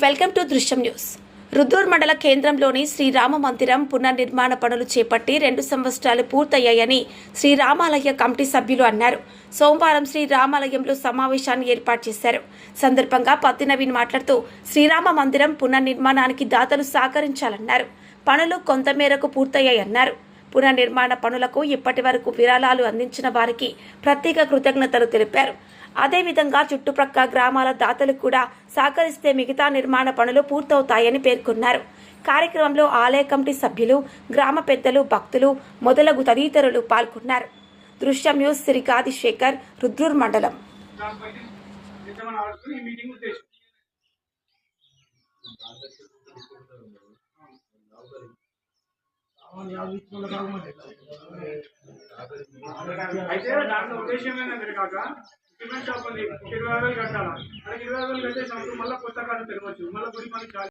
Welcome to Drushyam news. Rudrur మండల కేంద్రంలోని శ్రీరామ మందిరం పునర్నిర్మాణ పనులు చేపట్టి 2 సంవత్సరాలు పూర్తయ్యాయని శ్రీరామాలయ కమిటీ సభ్యులు అన్నారు. సోమవారం శ్రీరామాలయంలో సమావేశాన్ని ఏర్పాటు చేశారు. సందర్భంగా పత్తి నవీన్ మాట్లాడుతూ శ్రీరామ మందిరం పునర్నిర్మాణానికి దాతలు సహకరించాలన్నారు. పనులు కొంతమేరకు పూర్తయ్యాయన్నారు. పునర్నిర్మాణ పనులకు ఇప్పటి వరకు విరాళాలు అందించిన వారికి ప్రత్యేక కృతజ్ఞతలు తెలిపారు. అదేవిధంగా చుట్టుప్రక్కల గ్రామాల దాతలు కూడా సహకరిస్తే మిగతా నిర్మాణ పనులు పూర్తవుతాయని పేర్కొన్నారు. కార్యక్రమంలో ఆలయ కమిటీ సభ్యులు, గ్రామ పెద్దలు, భక్తులు మొదలగు తదితరులు పాల్గొన్నారు. దృశ్యం న్యూస్ సిరికాది శేఖర్, రుద్దూర్ మండలం. అయితే దాంట్లో ఉద్దేశం ఏంటంటే కాక సిమెంట్ షాప్ ఉంది, 20,000 కట్టాలా, 20,000 కట్టేసినప్పుడు మళ్ళీ కొత్త కాదు తెలవచ్చు, మళ్ళీ గుడి మనకి